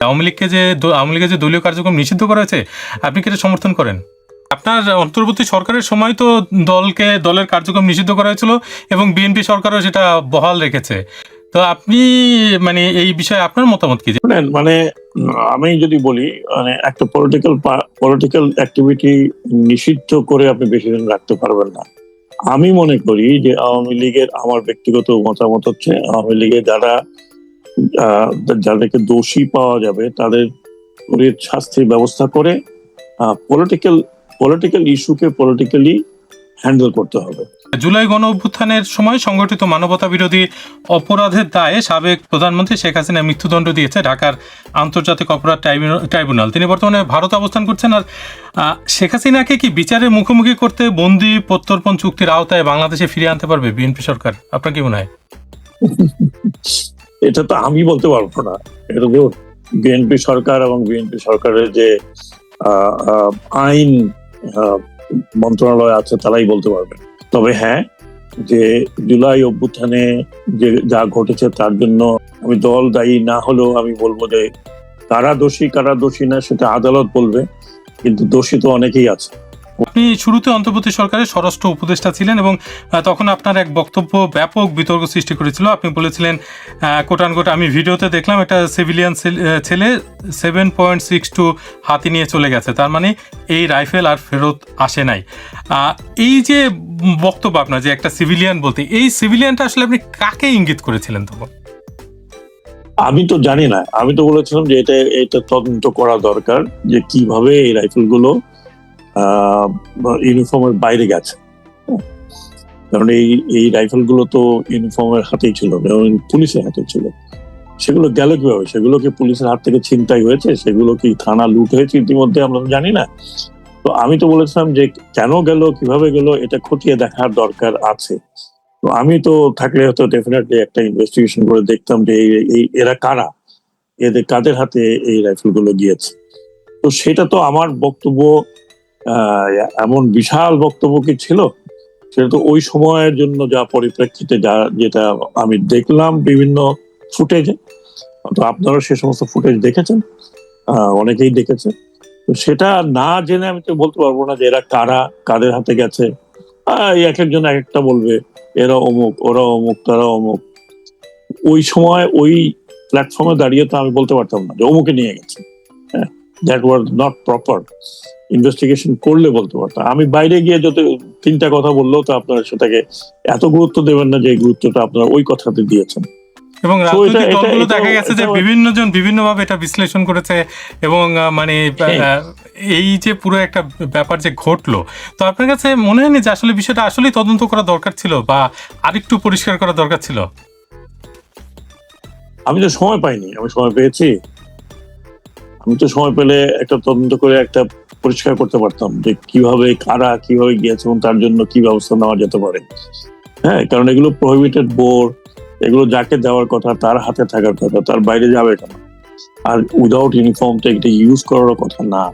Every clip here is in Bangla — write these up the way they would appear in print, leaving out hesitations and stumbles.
আওয়ামী লীগের যে দলীয় কার্যক্রম নিষিদ্ধ করা হয়েছে, আপনি কি এটা সমর্থন করেন? আপনার অন্তর্বর্তী সরকারের সময় তো দলের কার্যক্রম নিষিদ্ধ করা হয়েছিল এবং বিএনপি সরকারও সেটা বহাল রেখেছে। তো আপনি মানে এই বিষয়ে আপনার মতামত কি? মানে আমি যদি বলি, মানে একটা পলিটিক্যাল অ্যাক্টিভিটি নিষিদ্ধ করে আপনি বেশি দিন রাখতে পারবেন না। আমি মনে করি যে আওয়ামী লীগের, আমার ব্যক্তিগত মতামত হচ্ছে, আওয়ামী লীগের যাদেরকে দোষী পাওয়া যাবে তাদের শাস্তির ব্যবস্থা করে পলিটিক্যাল ইস্যুকে পলিটিক্যালি হ্যান্ডেল করতে হবে। জুলাই গণ অভ্যুত্থানের সময় সংগঠিত মানবতা বিরোধী অপরাধের দায়ে সাবেক প্রধানমন্ত্রী শেখ হাসিনা মৃত্যুদণ্ড দিয়েছে ঢাকার আন্তর্জাতিক অপরাধ ট্রাইব্যুনাল। তিনি বর্তমানে ভারতে অবস্থান করছেন। আর শেখ হাসিনাকে কি বিচারের মুখোমুখি করতে বন্দি প্রত্যর্পণ চুক্তির আওতায় বাংলাদেশে ফিরিয়ে আনতে পারবে বিএনপি সরকার? আপনার কি মনে হয়? এটা তো আমি বলতে পারবো না। এটা তো বিএনপি সরকার এবং বিএনপি সরকারের যে আইন মন্ত্রণালয় আছে তারাই বলতে পারবে। তবে হ্যাঁ, যে জুলাই অভ্যুত্থানে যে যা ঘটেছে তার জন্য আমি দল দায়ী না হলেও আমি বলবো যে কারা দোষী না সেটা আদালত বলবে, কিন্তু দোষী তো অনেকেই আছে। আপনি শুরুতে অন্তর্বর্তী সরকারের স্বরাষ্ট্র উপদেষ্টা ছিলেন এবং তখন আপনার এক বক্তব্য ব্যাপক বিতর্ক সৃষ্টি করেছিল। আপনি বলেছিলেন, কোটানকোট, আমি ভিডিওতে দেখলাম, একটা সিভিলিয়ান ছেলে 7.62 হাতি নিয়ে চলে গেছে, তার মানে এই রাইফেল আর ফেরত আসে নাই। এই যে বক্তব্য আপনার, যে একটা সিভিলিয়ান বলতে, এই সিভিলিয়ানটা আসলে আপনি কাকে ইঙ্গিত করেছিলেন তখন? আমি তো জানি না, আমি তো বলেছিলাম যে এটা তদন্ত করা দরকার, যে কিভাবে এই রাইফেলগুলো ইউনিফর্মের বাইরে গেছে। কারণ এই রাইফেল গুলো তো ইউনিফর্মের হাতেই ছিল, পুলিশের হাতে ছিল। সেগুলো গেল কিভাবে? সেগুলো কি পুলিশের হাত থেকে ছিনতাই হয়েছে? সেগুলো কি থানা লুট হয়েছে ইতিমধ্যে? আমরা তো জানি না। তো আমি তো বলেছিলাম যে কেন গেল, কিভাবে গেল, এটা খতিয়ে দেখার দরকার আছে। তো আমি তো থাকলে হয়তো ডেফিনেটলি একটা ইনভেস্টিগেশন করে দেখতাম যে এরা কারা, কাদের হাতে এই রাইফেল গুলো গিয়েছে। তো সেটা তো আমার বক্তব্য এমন বিশাল বক্তব্য কি ছিল? সেটা তো ওই সময়ের জন্য যা পরিপ্রেক্ষিতে যেটা আমি দেখলাম বিভিন্ন ফুটেজে, তো আপনারা সে সমস্ত ফুটেজ দেখেছেন, অনেকেই দেখেছে। তো সেটা না জেনে আমি তো বলতে পারবো না যে এরা কারা, কাদের হাতে গেছে। এক একজন এক একটা বলবে, এরা অমুক, ওরা অমুক, তারা অমুক। ওই সময় ওই প্ল্যাটফর্মে দাঁড়িয়ে তো আমি বলতে পারতাম না যে অমুকে নিয়ে গেছে। That was not proper. Investigation করলে বলতে পারতাম। আমি বাইরে গিয়ে যত তিনটা কথা বললেও তো আপনারা সেটাকে এত গুরুত্ব দেবেন না যে গুরুত্বটা আপনারা ওই কথাতে দিয়েছেন। এবং রাজনৈতিক দলগুলো দেখা গেছে যে বিভিন্ন জন বিভিন্নভাবে এটা বিশ্লেষণ করেছে এবং মানে এই যে পুরো একটা ব্যাপার যে ঘটলো, তো আপনার কাছে মনে হয়নি যে আসলে বিষয়টা আসলেই তদন্ত করা দরকার ছিল বা আরেকটু পরিষ্কার করা দরকার ছিল? আমি তো সময় পাইনি। আমি সময় পেয়েছি। আমি তো সময় পেলে একটা তদন্ত করে একটা পরিষ্কার করতে পারতাম যে কিভাবে কারা কিভাবে গিয়েছে এবং তার জন্য কি ব্যবস্থা নেওয়া যেতে পারে। হ্যাঁ, কারণ এগুলো প্রহিবিটেড বোর্ড, এগুলো যাকে দেওয়ার কথা তার হাতে থাকার কথা, তার বাইরে যাবে কেন? আর উইদাউট ইউনিফর্ম তো এটা ইউজ করার কথা না।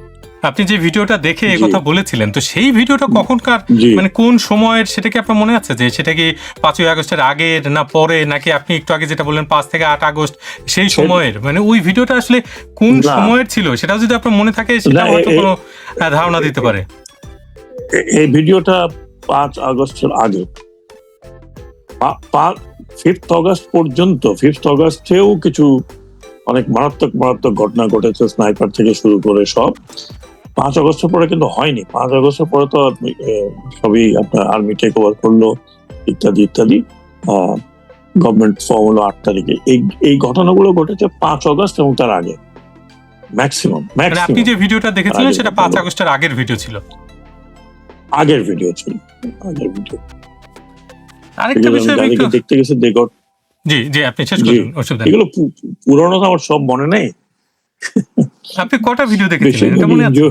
আপনি যে ভিডিওটা দেখে এই কথা বলেছিলেন, তো সেই ভিডিওটা কখনকার, মানে কোন সময়ের, সেটা কি আপনার মনে আছে? যে সেটা কি 5ই আগস্টের আগের না পরে, নাকি আপনি একটু আগে যেটা বললেন 5 থেকে 8 আগস্ট সেই সময়ের, মানে ওই ভিডিওটা আসলে কোন সময়ের ছিল সেটাও যদি আপনার মনে থাকে সেটা হয়তো কোনো ধারণা দিতে পারে। এই ভিডিওটা 5 আগস্টের আগে, 5th অগস্ট পর্যন্ত, 5th অগস্টেও কিছু অনেক মারাত্মক ঘটনা ঘটেছে, স্নাইপার থেকে শুরু করে সব। 5 আগস্টের পরে কিন্তু হয়নি। 5 আগস্টের পরে তো সবই আপনার আর্মি টেক ওভার করলো, ইত্যাদি ইত্যাদি। গভর্নমেন্ট ফর্ম হলো 8 তারিখে। এই ঘটনাগুলো ঘটেছে 5 আগস্ট এবং তার আগে ম্যাক্সিমাম। আপনি যে ভিডিওটা দেখেছিলেন সেটা 5 আগস্টের আগের ভিডিও ছিল? আগের ভিডিও ছিল, আগের ভিডিও। আরেকটা বিষয় দেখতে গেছে জি জি, আপনি শেষ করুন, অসুবিধা নেই। এগুলো পুরনো আমার সব মনে নেই। আপনি কটা ভিডিও দেখেছিলেন এটা মনে আছে?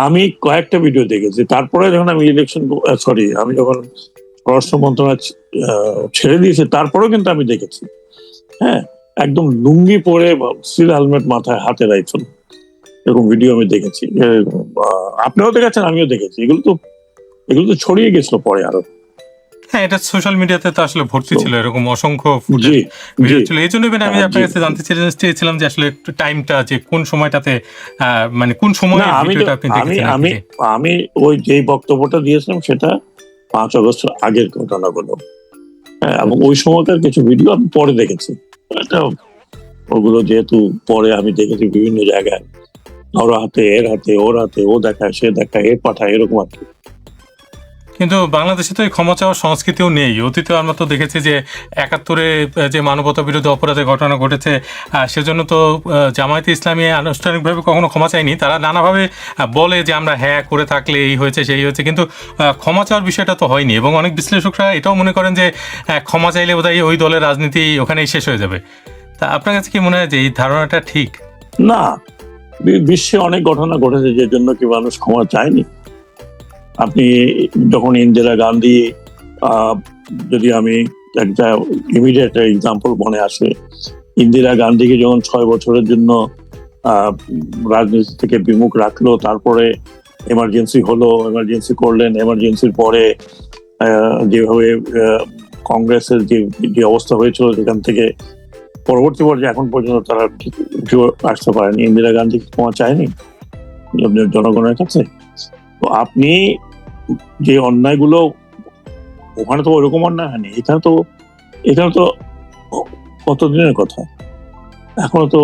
আমি কয়েকটা ভিডিও দেখেছি। তারপরে যখন আমি আমি যখন স্বরাষ্ট্র মন্ত্রণালয় ছেড়ে দিয়েছি, তারপরেও কিন্তু আমি দেখেছি। হ্যাঁ, একদম লুঙ্গি পরে, স্টিল হেলমেট মাথায়, হাতে রাইফেল, এরকম ভিডিও আমি দেখেছি। আপনিও দেখেছেন, আমিও দেখেছি। এগুলো তো ছড়িয়ে গেছিল পরে আরো। হ্যাঁ, এটা সোশ্যাল মিডিয়াতে তো আসলে ভর্তি তো ছিল, এরকম অসংখ্য ফুটেজ জি ভিডিও জি ছিল। এই জন্য আমি আপনার জি কাছে জানতে চেয়েছিলাম যে আসলে একটু টাইমটা, যে কোন সময়টাতে মানে কোন না সময়ের আমি তো ভিডিওটা আপনি আমি দেখেছেন আর কি। আমি যে আমি ওই যেই বক্তব্যটা দিয়েছিলাম সেটা 5 আগস্ট আগের ঘটনাগুলো। হ্যাঁ, এবং ওই সময়কার কিছু ভিডিও আমি পরে দেখেছি। এটা ওগুলো যেহেতু পরে আমি দেখেছি বিভিন্ন জায়গায়, ওর হাতে এর হাতে ওর হাতে, ও দেখায় সে দেখায় এ পাঠায়, এরকম আর কি। কিন্তু বাংলাদেশে তো এই ক্ষমা চাওয়ার সংস্কৃতিও নেই। অতীতে আমরা তো দেখেছি যে ৭১-এ যে মানবতা বিরোধী অপরাধের ঘটনা ঘটেছে, সেজন্য তো জামায়াতে ইসলামী আনুষ্ঠানিকভাবে কখনো ক্ষমা চায়নি। তারা নানাভাবে বলে যে আমরা হ্যাঁ করে থাকলে এই হয়েছে সেই হয়েছে, কিন্তু ক্ষমা চাওয়ার বিষয়টা তো হয়নি। এবং অনেক বিশ্লেষকরা এটাও মনে করেন যে ক্ষমা চাইলে বোধহয় ওই দলের রাজনীতি ওখানেই শেষ হয়ে যাবে। তা আপনার কাছে কি মনে হয় যে এই ধারণাটা ঠিক? না, বিশ্বে অনেক ঘটনা ঘটেছে যে জন্য কি মানুষ ক্ষমা চায়নি। আপনি যখন ইন্দিরা গান্ধী, আহ, যদি আমি একটা ইমিডিয়েট এক্সাম্পল মনে আসে, ইন্দিরা গান্ধীকে যখন 6 বছরের জন্য আহ, রাজনীতি থেকে বিমুখ রাখলো, তারপরে এমার্জেন্সি হলো, এমার্জেন্সি করলেন, এমার্জেন্সির পরে যেভাবে কংগ্রেসের যে যে অবস্থা হয়েছিল, সেখান থেকে পরবর্তী পর্যায়ে এখন পর্যন্ত তারা উঠে আসতে পারেনি। ইন্দিরা গান্ধী ক্ষমা চায়নি জনগণের কাছে। তো আপনি যে অন্যায়গুলো, ওখানে তো ওরকম অন্যায় হয়নি, এখানে তো কতদিনের কথা, এখনো তো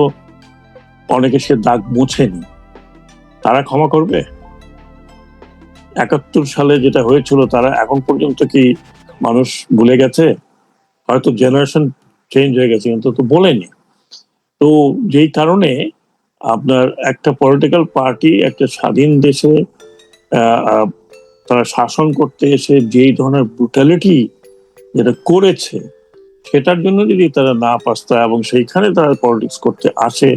অনেকে সে দাগ মুছেনি। তারা ক্ষমা করবে? ৭১ সালে যেটা হয়েছিল, তারা এখন পর্যন্ত কি মানুষ ভুলে গেছে? হয়তো জেনারেশন চেঞ্জ হয়ে গেছে, কিন্তু তো বলেনি। তো যেই কারণে আপনার একটা পলিটিক্যাল পার্টি একটা স্বাধীন দেশে তারা শাসন করতে এসে যেই ধরনের ব্রুটালিটি যেটা করেছে, সেটার জন্য যদি তারা না পাস্তায় এবং সেইখানে তারা পলিটিক্স করতে আসে,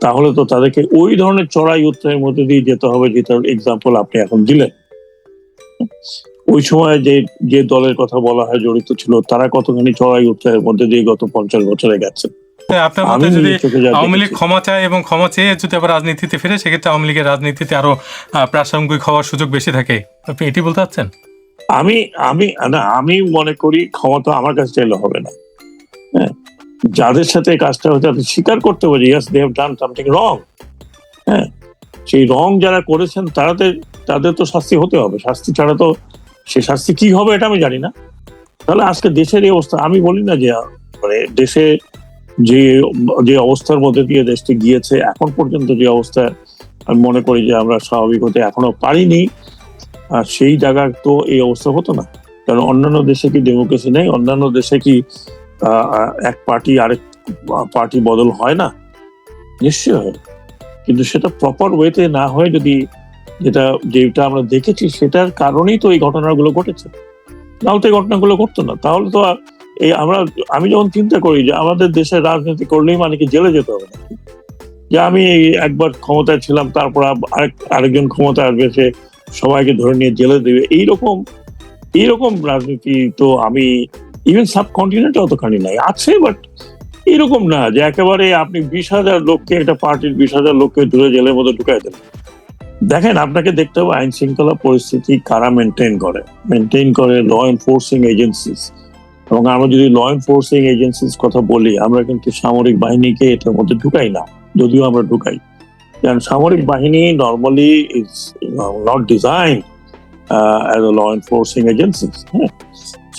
তাহলে তো তাদেরকে ওই ধরনের চড়াই উত্তরের মধ্যে দিয়ে যেতে হবে, যেটার এক্সাম্পল আপনি এখন দিলেন। ওই সময় যে যে দলের কথা বলা হয় জড়িত ছিল, তারা কতখানি চড়াই উত্তরের মধ্যে দিয়ে গত 50 বছরে গেছে। আপনার আমি মতে যদি নিজের চোখে যা আওয়ামী লীগ দেখেছি। ক্ষমা চায় এবং ক্ষমা চেয়ে যদি আবার রাজনীতিতে ফিরে, সেক্ষেত্রে আওয়ামী লীগের রাজনীতিতে আরো প্রাসঙ্গিক হওয়ার সুযোগ বেশি থাকে, আপনি এটি বলতে চাচ্ছেন? আমি আমি না, আমি মনে করি ক্ষমতা আমার কাছে চাইলে হবে না। হ্যাঁ, যাদের সাথে এই কাজটা হচ্ছে তাদের স্বীকার করতে হবে, yes they have done something wrong. হ্যাঁ, সেই রং যারা করেছেন তাদের তো শাস্তি হতে হবে। শাস্তি ছাড়া তো, সে শাস্তি কি হবে এটা আমি জানি না। তাহলে আজকে দেশের এই অবস্থা, আমি বলি না যে মানে দেশে যে যে অবস্থার মধ্যে দিয়ে দেশটি গিয়েছে, এখন পর্যন্ত যে অবস্থা, আমি মনে করি যে আমরা স্বাভাবিক হতে এখনো পারিনি। আর সেই জায়গায় তো এই অবস্থা হতো না। কারণ অন্যান্য দেশে কি ডেমোক্রেসি নেই? অন্যান্য দেশে কি এক পার্টি আরেক পার্টি বদল হয় না? নিশ্চয়ই হয়। কিন্তু সেটা প্রপার ওয়েতে না হয়ে, যদি যেটা আমরা দেখেছি সেটার কারণেই তো এই ঘটনাগুলো ঘটেছে। নাহলে তো এই ঘটনাগুলো ঘটতো না। তাহলে তো আমি যখন চিন্তা করি যে আমাদের দেশে রাজনীতি করলেই মানে কি জেলে যেতে হবে নাকি? যে আমি একবার ক্ষমতায় ছিলাম, তারপর আরেকজন ক্ষমতায় আসবে, সে সবাইকে ধরে নিয়ে জেলে দেবে, এইরকম রাজনীতি তো আমি ইভেন সাবকন্টিনেন্টে অতখানি নাই, আছে, বাট এরকম না যে একেবারে আপনি 20,000 লোককে, একটা পার্টির 20,000 লোককে ধরে জেলের মধ্যে ঢুকাই দেন। দেখেন, আপনাকে দেখতে হবে আইন শৃঙ্খলা পরিস্থিতি কারা মেনটেন করে ল এনফোর্সিং এজেন্সিস। এবং আমরা যদি ল এনফোর্সিং এজেন্সিস কথা বলি, আমরা কিন্তু সামরিক বাহিনীকে এটার মধ্যে ঢুকাই না, যদিও আমরা ঢুকাই। কারণ সামরিক বাহিনী normally is not design as a law enforcing agencies. হ্যাঁ,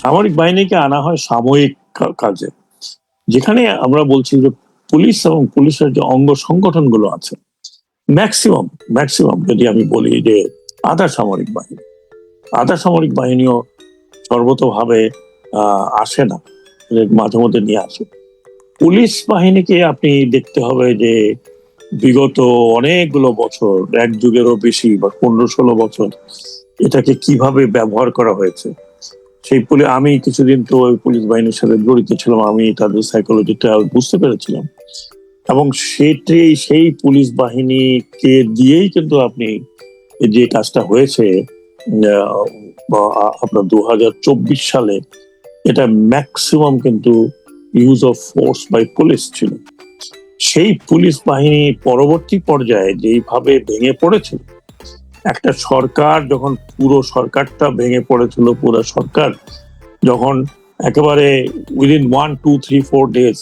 সামরিক বাহিনীকে আনা হয় সাময়িক কাজে। যেখানে আমরা বলছি যে পুলিশ এবং পুলিশের যে অঙ্গ সংগঠনগুলো আছে, ম্যাক্সিমাম যদি আমি বলি যে আধা সামরিক বাহিনীও সর্বতভাবে আসে না, মাঝে মধ্যে নিয়ে আসে। পুলিশ বাহিনীকে আপনি দেখতে হবে যে বিগত অনেকগুলো বছর, এক যুগেরও বেশি বা 15-16 বছর, এটাকে কিভাবে ব্যবহার করা হয়েছে। আমি কিছুদিন তো ওই পুলিশ বাহিনীর সাথে জড়িত ছিলাম, আমি তাদের সাইকোলজিটা বুঝতে পেরেছিলাম। এবং সেই পুলিশ বাহিনীকে দিয়েই কিন্তু আপনি যে কাজটা হয়েছে আপনার 2024 সালে, এটা ম্যাক্সিমাম কিন্তু use of force by police ছিল। সেই পুলিশ বাহিনী পরবর্তী পর্যায়ে যেইভাবে ভেঙে পড়েছে, একটা সরকার যখন পুরো সরকারটা ভেঙে পড়েছিল, পুরো সরকার যখন একেবারে উইদিন 1, 2, 3, 4 days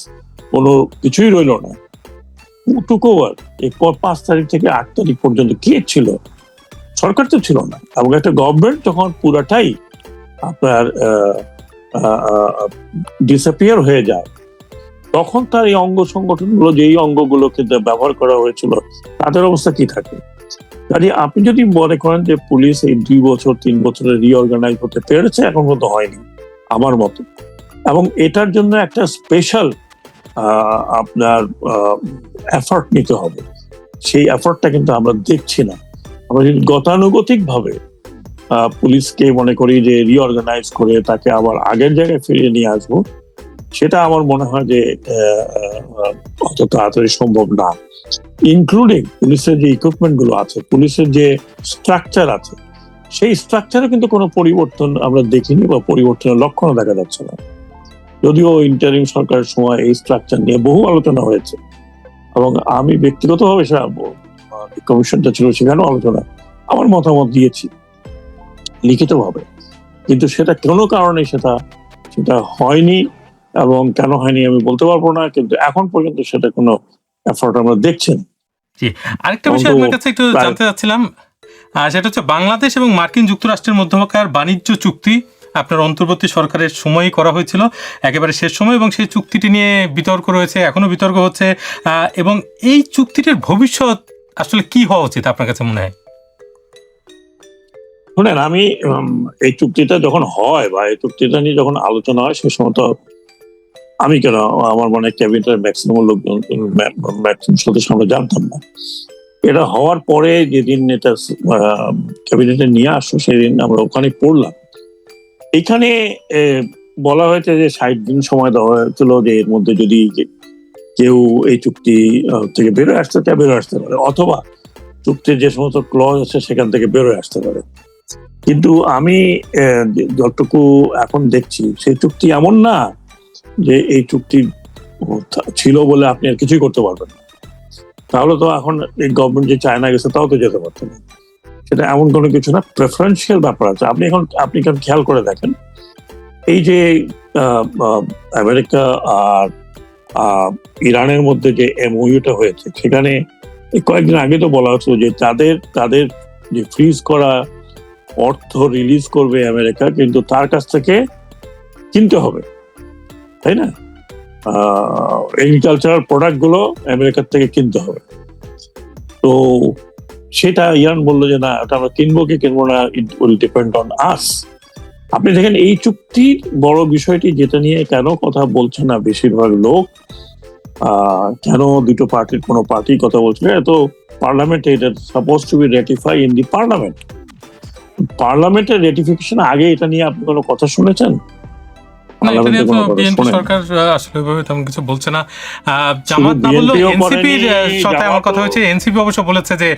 কোনো কিছুই রইল না, টুক ওভার এরপর 5 তারিখ থেকে 8 তারিখ পর্যন্ত কে ছিল? সরকার তো ছিল না। এবং একটা গভর্নমেন্ট যখন পুরাটাই আপনার ডিসঅ্যাপিয়ার হয়ে যায়, তখন তার এই অঙ্গ সংগঠনগুলো, যেই অঙ্গগুলোকে ব্যবহার করা হয়েছিল, তাদের অবস্থা কি থাকে? কাজে আপনি যদি মনে করেন যে পুলিশ এই 2 বছর 3 বছরে রিঅর্গানাইজ হতে পেরেছে, এখন পর্যন্ত হয়নি আমার মতে, এবং এটার জন্য একটা স্পেশাল আপনার এফর্ট নিতে হবে। সেই এফর্টটা কিন্তু আমরা দেখছি না। আমরা যদি গতানুগতিক ভাবে পুলিশকে মনে করি যে রিঅর্গানাইজ করে তাকে আবার আগের জায়গায় ফিরিয়ে নিয়ে আসবো, সেটা আমার মনে হয় যে অত তাড়াতাড়ি সম্ভব না। ইনক্লুডিং পুলিশের যে ইকুইপমেন্ট গুলো আছে, পুলিশের যে স্ট্রাকচার আছে, সেই স্ট্রাকচারে কিন্তু কোনো পরিবর্তন আমরা দেখিনি বা পরিবর্তনের লক্ষণও দেখা যাচ্ছে না। যদিও ইন্টারিম সরকারের সময় এই স্ট্রাকচার নিয়ে বহু আলোচনা হয়েছে, এবং আমি ব্যক্তিগতভাবে কমিশনটা ছিল, সেখানেও আলোচনা, আমার মতামত দিয়েছি লিখিতভাবে, কিন্তু সেটা কোনো কারণে সেটা হয়নি। এবং কেন হয়নি আমি বলতে পারবো না, কিন্তু এখন পর্যন্ত সেটা কোনো এফোর্ট আমরা দেখছি না। জি, আরেকটা বিষয় আপনার কাছে একটু জানতে চাচ্ছিলাম, সেটা হচ্ছে বাংলাদেশ এবং মার্কিন যুক্তরাষ্ট্রের মধ্যকার বাণিজ্য চুক্তি আপনার অন্তর্বর্তী সরকারের সময়ই করা হয়েছিল, একেবারে শেষ সময়, এবং সেই চুক্তিটি নিয়ে বিতর্ক রয়েছে, এখনো বিতর্ক হচ্ছে, এবং এই চুক্তিটির ভবিষ্যৎ আসলে কি হওয়া উচিত আপনার কাছে মনে হয়? শুনেন, আমি এই চুক্তিটা যখন হয় বা এই চুক্তিটা নিয়ে যখন আলোচনা হয়, সে সময় তো আমি কেন, আমার মনে হয় ক্যাবিনেটের ম্যাক্সিমাম লোকজন, ম্যাক্সিমাম সদস্য আমরা জানতাম না। এটা হওয়ার পরে যেদিন এটা ক্যাবিনেটে নিয়ে আসলো, সেদিন আমরা ওখানে পড়লাম। এখানে বলা হয়েছে যে 60 দিন সময় দেওয়া হয়েছিল, যে এর মধ্যে যদি কেউ এই চুক্তি থেকে বেরোয় আসতে চায়, বেরোয় আসতে পারে, অথবা চুক্তির যে সমস্ত ক্লজ আছে সেখান থেকে বেরোয় আসতে পারে। কিন্তু আমি যতটুকু এখন দেখছি, সেই চুক্তি এমন না যে এই চুক্তি ছিল বলে আপনি আর কিছুই করতে পারবেন না। তাহলে তো এখন এই গভর্নমেন্ট যে চায়না গেছে, তাও তো যেতে পারতো না। সেটা এমন কোনো কিছু না, প্রেফারেন্সিয়াল ব্যাপার আছে। আপনি এখন খেয়াল করে দেখেন, এই যে আমেরিকা আর ইরানের মধ্যে যে এমওইউটা হয়েছে, সেখানে কয়েকদিন আগে তো বলা হচ্ছিল যে তাদের যে ফ্রিজ করা অর্থ রিলিজ করবে আমেরিকা, কিন্তু তার কাছ থেকে কিনতে হবে, তাই না? এগ্রিকালচারাল প্রোডাক্ট গুলো আমেরিকার থেকে কিনতে হবে। তো সেটা ইরান বললো যে না, এটা আমরা কিনবো কি কিনবো না, ইট উইল ডিপেন্ড অন আস। আপনি দেখেন এই চুক্তির বড় বিষয়টি যেটা নিয়ে কেন কথা বলছে না বেশিরভাগ লোক, কেন দুটো পার্টির কোনো পার্টি কথা বলছে না, তো পার্লামেন্টে এটা suppose to be ratify in the parliament. পার্লামেন্টের রেটিফিকেশন আগে এটা নিয়ে আপনি কোনো কথা শুনেছেন? সরকার আসলে তেমন কিছু বলছে না। জামাত না বললেও এনসিপির সাথে আমার কথা হয়েছে, এনসিপি অবশ্য বলেছে যে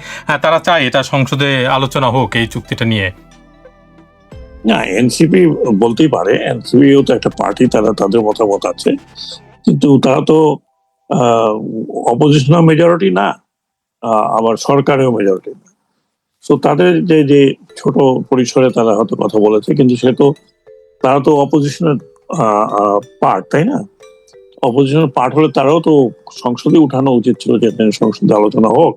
তারা চায় এটা সংসদে আলোচনা হোক এই চুক্তিটা নিয়ে। না, এনসিপি বলতেই পারে, এনসিপিও তো একটা পার্টি, তারা তাদের মতামত আছে, কিন্তু তারা তো অপোজিশনাল মেজরিটি না, আবার সরকারেও মেজরিটি না। তো তাদের যে ছোট পরিসরে তারা হয়তো কথা বলেছে, কিন্তু তারা তো অপোজিশনের পার্ট, তাই না? অপোজিশনের পার্ট হলে তারাও তো সংসদে উঠানো উচিত ছিল, যে সংসদে আলোচনা হোক।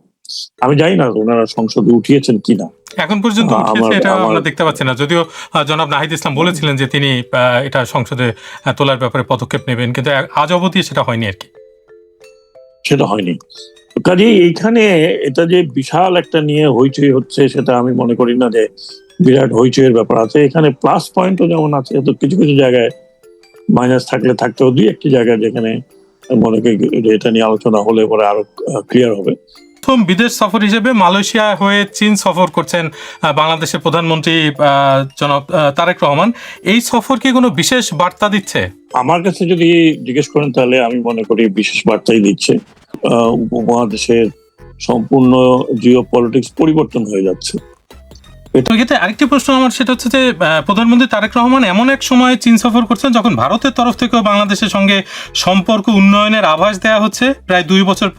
আমি জানি না ওনারা সংসদে উঠিয়েছেন কিনা, এখন পর্যন্ত এটা আমরা দেখতে পাচ্ছি না। যদিও জনাব নাহিদ ইসলাম বলেছিলেন যে তিনি এটা সংসদে তোলার ব্যাপারে পদক্ষেপ নেবেন, কিন্তু আজ অবধি সেটা হয়নি আর কি, সেটা হয়নি। কাজেই এইখানে এটা যে বিশাল একটা নিয়ে হইচই হচ্ছে, সেটা আমি মনে করি না যে বিরাট হইচইয়ের ব্যাপার আছে। এখানে প্লাস পয়েন্টও যেমন আছে, তো কিছু কিছু জায়গায় মাইনাস থাকতেও দুই একটি জায়গায় যেখানে মনে করি এটা নিয়ে আলোচনা হলে পরে আরো ক্লিয়ার হবে। প্রথম বিদেশ সফর হিসেবে মালয়েশিয়া হয়ে চীন সফর করছেন বাংলাদেশের প্রধানমন্ত্রী জনাব তারেক রহমান। এই সফর কি কোনো বিশেষ বার্তা দিচ্ছে? আমার কাছে যদি জিজ্ঞেস করেন, তাহলে আমি মনে করি বিশেষ বার্তাই দিচ্ছে। উপমহাদেশের সম্পূর্ণ জিও পলিটিক্স পরিবর্তন হয়ে যাচ্ছে, তো এক্ষেত্রে আরেকটি প্রশ্ন আমার, সেটা হচ্ছে যে প্রধানমন্ত্রী তারেক রহমান এমন এক সময় চীন সফর করছেন যখন ভারতের তরফ থেকেও বাংলাদেশের সঙ্গে সম্পর্ক উন্নয়নের আভাস দেওয়া হচ্ছে। প্রায় 2 বছর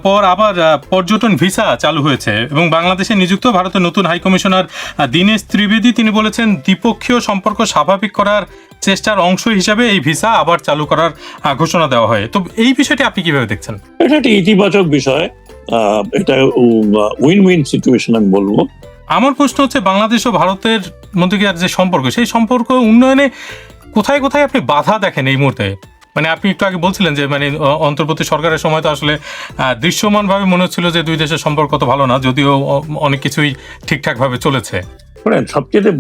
পর আবার পর্যটন ভিসা চালু হয়েছে এবং বাংলাদেশে নিযুক্ত ভারতের নতুন হাইকমিশনার দীনেশ ত্রিবেদী তিনি বলেছেন দ্বিপক্ষীয় সম্পর্ক স্বাভাবিক করার চেষ্টার অংশ হিসাবে এই ভিসা আবার চালু করার ঘোষণা দেওয়া হয়। তো এই বিষয়টি আপনি কিভাবে দেখছেন? এটা একটি ইতিবাচক বিষয়, এটা উইন উইন সিচুয়েশন আমি বলবো। আমার প্রশ্ন হচ্ছে বাংলাদেশ ও ভারতের মধ্যকার যে সম্পর্ক, সেই সম্পর্ক উন্নয়নে কোথায় কোথায় আপনি বাধা দেখেন এই মুহূর্তে? মানে আপনি একটু আগে বলছিলেন যে মানে অন্তর্বর্তী সরকারের সময় তো আসলে দৃশ্যমানভাবে মনে হচ্ছিল যে দুই দেশের সম্পর্ক তো ভালো না, যদিও অনেক কিছুই ঠিকঠাকভাবে চলেছে। সবচেয়ে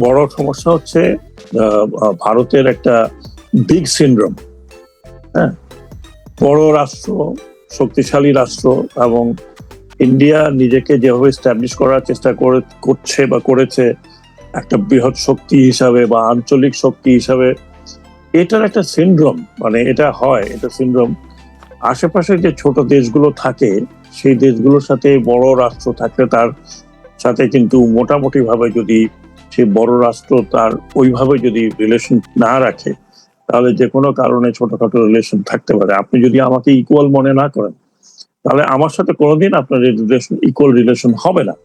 বড় সমস্যা হচ্ছে ভারতের একটা বিগ সিনড্রোম। হ্যাঁ, বড় রাষ্ট্র, শক্তিশালী রাষ্ট্র, এবং ইন্ডিয়া নিজেকে যেভাবে স্ট্যাবলিশ করার চেষ্টা করছে বা করেছে একটা বৃহৎ শক্তি হিসাবে বা আঞ্চলিক শক্তি হিসাবে, এটার একটা সিনড্রোম, মানে এটা সিনড্রোম। আশেপাশে যে ছোট দেশগুলো থাকে সেই দেশগুলোর সাথে বড় রাষ্ট্র থাকলে তার সাথে কিন্তু মোটামুটি ভাবে যদি সেই বড় রাষ্ট্র তার ওইভাবে যদি রিলেশন না রাখে, তাহলে যে কোনো কারণে ছোটখাটো রিলেশন থাকতে পারে। আপনি যদি আমাকে ইকুয়াল মনে না করেন, তাহলে আমার সাথে কোনোদিন আপনার রিলেশন ইকুয়াল রিলেশন হবে না।